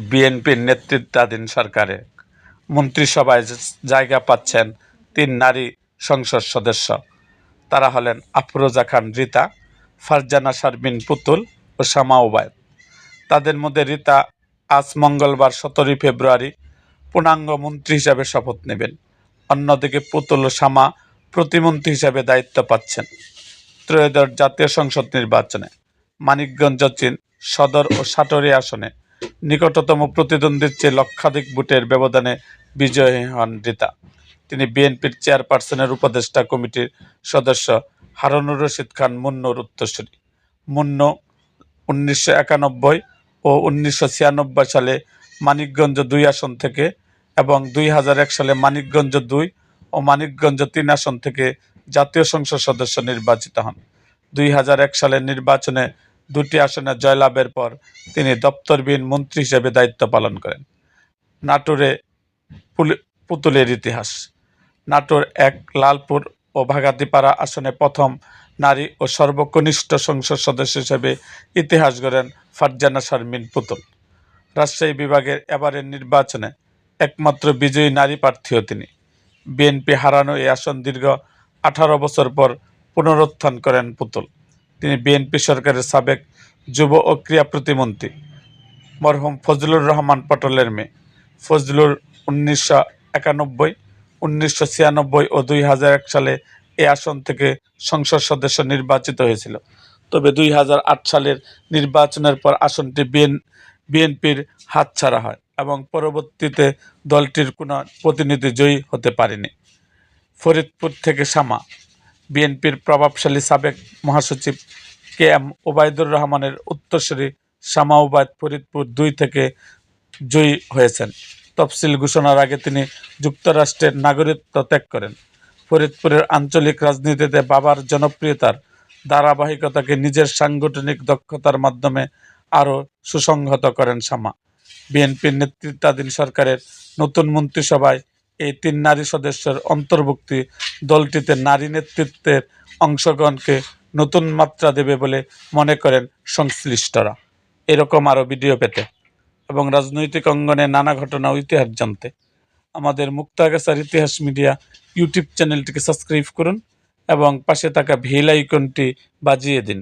বিএনপির নেতৃত্বাধীন সরকারে মন্ত্রিসভায় জায়গা পাচ্ছেন ৩ নারী সংসদ সদস্য। তারা হলেন আফরোজা খান রিতা, ফারজানা শারমিন পুতুল ও শামা ওবায়দ। তাদের মধ্যে রিতা আজ মঙ্গলবার ১৭ ফেব্রুয়ারি পূর্ণাঙ্গ মন্ত্রী হিসাবে শপথ নেবেন। অন্যদিকে পুতুল ও শামা প্রতিমন্ত্রী হিসাবে দায়িত্ব পাচ্ছেন। ত্রয়োদশ জাতীয় সংসদ নির্বাচনে মানিকগঞ্জ সদর ও সাটুরিয়া আসনে নিকটতম প্রতিদ্বন্দ্বীর চেয়ে লক্ষাধিক ভোটের ব্যবধানে বিজয়ী হন রিতা। তিনি বিএনপির চেয়ারপারসনের উপদেষ্টা কমিটির সদস্য হারুনুর রশিদ খান মুন্নুর উত্তরসূরি। মুন্নু ১৯৯১ ও ১৯৯৬ সালে মানিকগঞ্জ ২ আসন থেকে এবং ২০০১ সালে মানিকগঞ্জ ২ ও মানিকগঞ্জ ৩ আসন থেকে জাতীয় সংসদ সদস্য নির্বাচিত হন। ২০০১ সালের নির্বাচনে ২টি আসনে জয়লাভের পর তিনি দপ্তরবিহীন মন্ত্রী হিসেবে দায়িত্ব পালন করেন। নাটোরে পুতুলের ইতিহাস। নাটোর ১, লালপুর ও ভাগাতিপাড়া আসনে প্রথম নারী ও সর্বকনিষ্ঠ সংসদ সদস্য হিসেবে ইতিহাস গড়েন ফারজানা শারমিন পুতুল। রাজশাহী বিভাগের এবারের নির্বাচনে একমাত্র বিজয়ী নারী প্রার্থীও তিনি। বিএনপি হারানো এই আসন দীর্ঘ ১৮ বছর পর পুনরুত্থান করেন পুতুল। তিনি বিএনপি সরকারের সাবেক যুব ও ক্রীড়া প্রতিমন্ত্রী মরহুম ফজলুর রহমান পটলের মেয়ে। ফজলুর ১৯৯১, ১৯৯৬ ও ২০০১ সালে এই আসন থেকে সংসদ সদস্য নির্বাচিত হয়েছিল। তবে ২০০৮ সালের নির্বাচনের পর আসনটি বিএনপির হাতছাড়া হয় এবং পরবর্তীতে দলটির কোনো প্রতিনিধি জয়ী হতে পারেনি। ফরিদপুর থেকে শামা। বিএনপির প্রভাবশালী সাবেক মহাসচিব KM ওবায়দুর রহমানের উত্তরসূরি শামা ওবায়দ ফরিদপুর ২ থেকে জয়ী হয়েছেন। তফসিল ঘোষণার আগে তিনি যুক্তরাষ্ট্রের নাগরিকত্ব ত্যাগ করেন। ফরিদপুরের আঞ্চলিক রাজনীতিতে বাবার জনপ্রিয়তার ধারাবাহিকতাকে নিজের সাংগঠনিক দক্ষতার মাধ্যমে আরও সুসংহত করেন শামা। বিএনপির নেতৃত্বাধীন সরকারের নতুন মন্ত্রিসভায় এই ৩ নারী সদস্যের অন্তর্ভুক্তি দলটিতে নারী নেতৃত্বের অংশগ্রহণকে নতুন মাত্রা দেবে বলে মনে করেন সংশ্লিষ্টরা। এরকম আরও ভিডিও পেতে এবং রাজনৈতিক অঙ্গনে নানা ঘটনা ও ইতিহাস জানতে আমাদের মুক্তাগাছার ইতিহাস মিডিয়া ইউটিউব চ্যানেলটিকে সাবস্ক্রাইব করুন এবং পাশে থাকা বেল আইকনটি বাজিয়ে দিন।